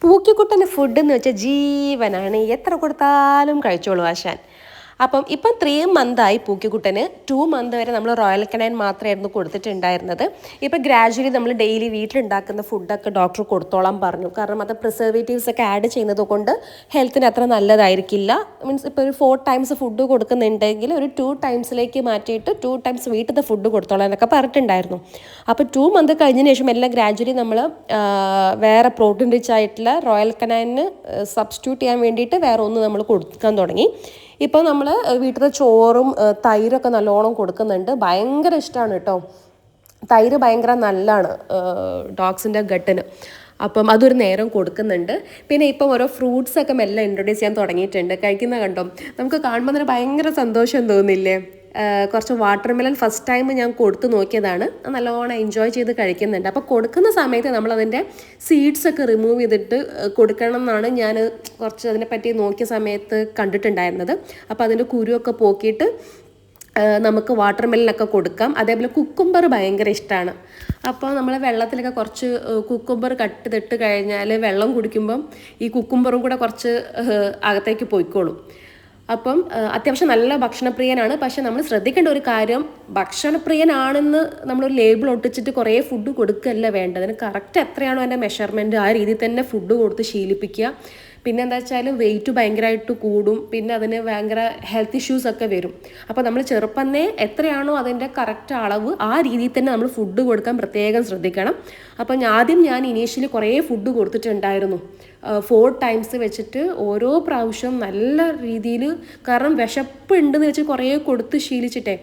പൂക്കിക്കുട്ടന് food എന്ന് വെച്ചാൽ ജീവനാണ്. എത്ര കൊടുത്താലും കഴിച്ചോളൂ ആശാൻ. അപ്പം ഇപ്പം 3 മന്തായി പൂക്കിക്കുട്ടന്. 2 മന്ത് വരെ നമ്മൾ റോയൽ കനൈൻ മാത്രമായിരുന്നു കൊടുത്തിട്ടുണ്ടായിരുന്നത്. ഇപ്പം ഗ്രാജുവലി നമ്മൾ ഡെയിലി വീട്ടിലുണ്ടാക്കുന്ന ഫുഡൊക്കെ ഡോക്ടർ കൊടുത്തോളാൻ പറഞ്ഞു. കാരണം അത് പ്രിസർവേറ്റീവ്സ് ഒക്കെ ആഡ് ചെയ്യുന്നത് കൊണ്ട് ഹെൽത്തിന് അത്ര നല്ലതായിരിക്കില്ല. മീൻസ് ഇപ്പോൾ ഒരു 4 ടൈംസ് ഫുഡ് കൊടുക്കുന്നുണ്ടെങ്കിൽ ഒരു 2 ടൈംസിലേക്ക് മാറ്റിയിട്ട് 2 ടൈംസ് വീട്ടിലത്തെ ഫുഡ് കൊടുത്തോളാം എന്നൊക്കെ പറഞ്ഞിട്ടുണ്ടായിരുന്നു. അപ്പോൾ 2 മന്ത് കഴിഞ്ഞതിന് ശേഷം എല്ലാം ഗ്രാജുവലി നമ്മൾ വേറെ പ്രോട്ടീൻ റിച്ച് ആയിട്ടുള്ള റോയൽ കനൈനിന് സബ്സ്റ്റിറ്റ്യൂട്ട് ചെയ്യാൻ വേണ്ടിയിട്ട് വേറെ ഒന്ന് നമ്മൾ കൊടുക്കാൻ തുടങ്ങി. ഇപ്പോൾ നമ്മൾ വീട്ടിലെ ചോറും തൈരൊക്കെ നല്ലോണം കൊടുക്കുന്നുണ്ട്. ഭയങ്കര ഇഷ്ടമാണ് കേട്ടോ. തൈര് ഭയങ്കര നല്ലതാണ് ഡോഗ്സിൻ്റെ ഗട്ടിന്. അപ്പം അതൊരു നേരം കൊടുക്കുന്നുണ്ട്. പിന്നെ ഇപ്പം ഓരോ ഫ്രൂട്ട്സൊക്കെ മെല്ലെ ഇൻട്രൊഡ്യൂസ് ചെയ്യാൻ തുടങ്ങിയിട്ടുണ്ട്. കഴിക്കുന്ന കണ്ടോ, നമുക്ക് കാണുമ്പോൾ തന്നെ ഭയങ്കര സന്തോഷം തോന്നില്ലേ? കുറച്ച് വാട്ടർ മെലൺ ഫസ്റ്റ് ടൈം ഞാൻ കൊടുത്ത് നോക്കിയതാണ്. നല്ലോണം എൻജോയ് ചെയ്ത് കഴിക്കുന്നുണ്ട്. അപ്പോൾ കൊടുക്കുന്ന സമയത്ത് നമ്മളതിൻ്റെ സീഡ്സൊക്കെ റിമൂവ് ചെയ്തിട്ട് കൊടുക്കണം എന്നാണ് ഞാൻ കുറച്ച് അതിനെപ്പറ്റി നോക്കിയ സമയത്ത് കണ്ടിട്ടുണ്ടായിരുന്നത്. അപ്പോൾ അതിൻ്റെ കുരുവൊക്കെ പോക്കിയിട്ട് നമുക്ക് വാട്ടർ മെലനൊക്കെ കൊടുക്കാം. അതേപോലെ കുക്കുംബർ ഭയങ്കര ഇഷ്ടമാണ്. അപ്പോൾ നമ്മൾ വെള്ളത്തിലൊക്കെ കുറച്ച് കുക്കുംബർ കട്ട് ചെയ്തിട്ട് കഴിഞ്ഞാൽ വെള്ളം കുടിക്കുമ്പം ഈ കുക്കുംബറും കൂടെ കുറച്ച് അകത്തേക്ക് പോയിക്കോളും. അപ്പം അത്യാവശ്യം നല്ല ഭക്ഷണപ്രിയനാണ്. പക്ഷെ നമ്മൾ ശ്രദ്ധിക്കേണ്ട ഒരു കാര്യം, ഭക്ഷണപ്രിയനാണെന്ന് നമ്മളൊരു ലേബിൾ ഒട്ടിച്ചിട്ട് കുറേ ഫുഡ് കൊടുക്കുകയല്ല വേണ്ടത്. അതിന് കറക്റ്റ് എത്രയാണോ അതിൻ്റെ മെഷർമെൻറ്റ് ആ രീതിയിൽ തന്നെ ഫുഡ് കൊടുത്ത് ശീലിപ്പിക്കുക. പിന്നെ എന്താ വെച്ചാൽ വെയിറ്റ് ഭയങ്കരമായിട്ട് കൂടും. പിന്നെ അതിന് ഭയങ്കര ഹെൽത്ത് ഇഷ്യൂസൊക്കെ വരും. അപ്പോൾ നമ്മൾ ചെറുപ്പന്നേ എത്രയാണോ അതിൻ്റെ കറക്റ്റ് അളവ് ആ രീതിയിൽ തന്നെ നമ്മൾ ഫുഡ് കൊടുക്കാൻ പ്രത്യേകം ശ്രദ്ധിക്കണം. അപ്പോൾ ഞാൻ ഇനീഷ്യലി കുറേ ഫുഡ് കൊടുത്തിട്ടുണ്ടായിരുന്നു. 4 ടൈംസ് വെച്ചിട്ട് ഓരോ പ്രാവശ്യം നല്ല രീതിയിൽ. കാരണം വിശപ്പ് ഉണ്ടെന്ന് വെച്ച് കുറേ കൊടുത്ത് ശീലിച്ചിട്ടേ.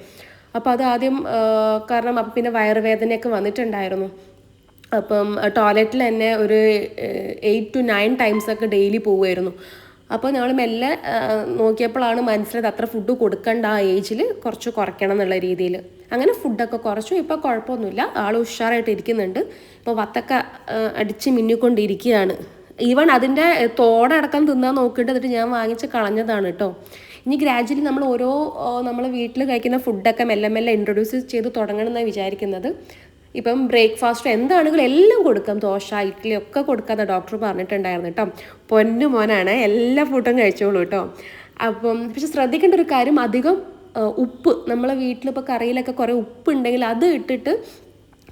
അപ്പോൾ അത് ആദ്യം കാരണം അപ്പം പിന്നെ വയറുവേദനയൊക്കെ വന്നിട്ടുണ്ടായിരുന്നു. അപ്പം ടോയ്ലറ്റിൽ തന്നെ ഒരു 8 to 9 ടൈംസൊക്കെ ഡെയിലി പോവുമായിരുന്നു. അപ്പോൾ ഞങ്ങൾ മെല്ലെ നോക്കിയപ്പോഴാണ് മനസ്സിലായത് അത്ര ഫുഡ് കൊടുക്കേണ്ട ആ ഏജിൽ കുറച്ച് കുറയ്ക്കണം എന്നുള്ള രീതിയിൽ. അങ്ങനെ ഫുഡൊക്കെ കുറച്ചു. ഇപ്പോൾ കുഴപ്പമൊന്നുമില്ല, ആൾ ഉഷാറായിട്ട് ഇരിക്കുന്നുണ്ട്. ഇപ്പോൾ വത്തൊക്കെ അടിച്ച് മിന്നിക്കൊണ്ടിരിക്കുകയാണ്. ഈവൺ അതിൻ്റെ തോടടക്കം തിന്നാൻ നോക്കിയിട്ട് എന്നിട്ട് ഞാൻ വാങ്ങിച്ച് കളഞ്ഞതാണ് കേട്ടോ. ഇനി ഗ്രാജുവലി നമ്മൾ ഓരോ നമ്മൾ വീട്ടിൽ കഴിക്കുന്ന ഫുഡൊക്കെ മെല്ലെ മെല്ലെ ഇൻട്രൊഡ്യൂസ് ചെയ്ത് തുടങ്ങണമെന്നാണ് വിചാരിക്കുന്നത്. ഇപ്പം ബ്രേക്ക്ഫാസ്റ്റ് എന്താണെങ്കിലും എല്ലാം കൊടുക്കാം. ദോശ, ഇഡ്ഡലി ഒക്കെ കൊടുക്കാമെന്ന് ഡോക്ടർ പറഞ്ഞിട്ടുണ്ടായിരുന്നു കേട്ടോ. പൊന്നു മോനാണ്, എല്ലാ ഫുഡും കഴിച്ചോളൂ കേട്ടോ. അപ്പം പക്ഷെ ശ്രദ്ധിക്കേണ്ട ഒരു കാര്യം, അധികം ഉപ്പ്, നമ്മളെ വീട്ടിലിപ്പോൾ കറിയിലൊക്കെ കുറേ ഉപ്പ് ഉണ്ടെങ്കിൽ അത് ഇട്ടിട്ട്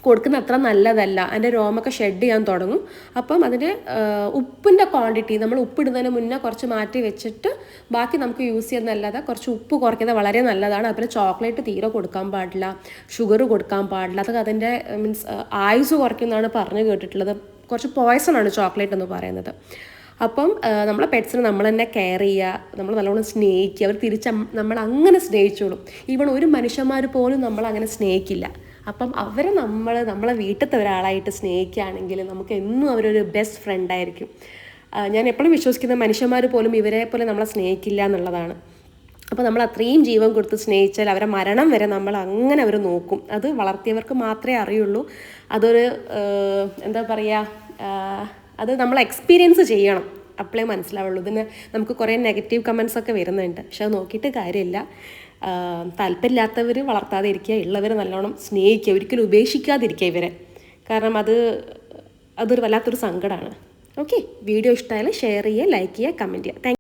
കൊടുക്കുന്ന അത്ര നല്ലതല്ല. അതിൻ്റെ രോമൊക്കെ ഷെഡ് ചെയ്യാൻ തുടങ്ങും. അപ്പം അതിൻ്റെ ഉപ്പിൻ്റെ ക്വാണ്ടിറ്റി നമ്മൾ ഉപ്പിടുന്നതിന് മുന്നേ കുറച്ച് മാറ്റി വെച്ചിട്ട് ബാക്കി നമുക്ക് യൂസ് ചെയ്യുന്നതല്ലാതെ കുറച്ച് ഉപ്പ് കുറയ്ക്കുന്നത് വളരെ നല്ലതാണ്. അതുപോലെ ചോക്ലേറ്റ് തീരെ കൊടുക്കാൻ പാടില്ല, ഷുഗർ കൊടുക്കാൻ പാടില്ല. അതൊക്കെ അതിൻ്റെ മീൻസ് ആയുസ് കുറയ്ക്കുന്നതാണ് പറഞ്ഞു കേട്ടിട്ടുള്ളത്. കുറച്ച് പോയ്സണാണ് ചോക്ലേറ്റ് എന്ന് പറയുന്നത്. അപ്പം നമ്മളെ പെറ്റ്സിനെ നമ്മൾ തന്നെ കെയർ ചെയ്യുക, നമ്മൾ നല്ലോണം സ്നേഹിക്കുക. അവർ നമ്മൾ അങ്ങനെ സ്നേഹിച്ചോളും. ഈവൺ ഒരു മനുഷ്യന്മാർ പോലും നമ്മളങ്ങനെ സ്നേഹിക്കില്ല. അപ്പം അവരെ നമ്മളെ വീട്ടിലത്തെ ഒരാളായിട്ട് സ്നേഹിക്കുകയാണെങ്കിൽ നമുക്ക് എന്നും അവരൊരു ബെസ്റ്റ് ഫ്രണ്ടായിരിക്കും. ഞാൻ എപ്പോഴും വിശ്വസിക്കുന്ന മനുഷ്യന്മാർ പോലും ഇവരെ പോലെ നമ്മളെ സ്നേഹിക്കില്ല എന്നുള്ളതാണ്. അപ്പോൾ നമ്മൾ അത്രയും ജീവൻ കൊടുത്ത് സ്നേഹിച്ചാൽ അവരെ മരണം വരെ നമ്മൾ അങ്ങനെ അവർ നോക്കും. അത് വളർത്തിയവർക്ക് മാത്രമേ അറിയുള്ളൂ. അതൊരു എന്താ പറയുക, അത് നമ്മൾ എക്സ്പീരിയൻസ് ചെയ്യണം, അപ്പോഴേ മനസ്സിലാവുള്ളൂ. ഇതിന് നമുക്ക് കുറേ നെഗറ്റീവ് കമൻസ് ഒക്കെ വരുന്നുണ്ട്, പക്ഷെ അത് നോക്കിയിട്ട് കാര്യമില്ല. താല്പര്യമില്ലാത്തവർ വളർത്താതെ ഇരിക്കുക, ഉള്ളവർ നല്ലോണം സ്നേഹിക്കുക, ഒരിക്കലും ഉപേക്ഷിക്കാതിരിക്കുക ഇവരെ. കാരണം അതൊരു വല്ലാത്തൊരു സങ്കടമാണ്. ഓക്കെ, വീഡിയോ ഇഷ്ടമായാലും ഷെയർ ചെയ്യുക, ലൈക്ക് ചെയ്യുക, കമൻറ്റ് ചെയ്യുക.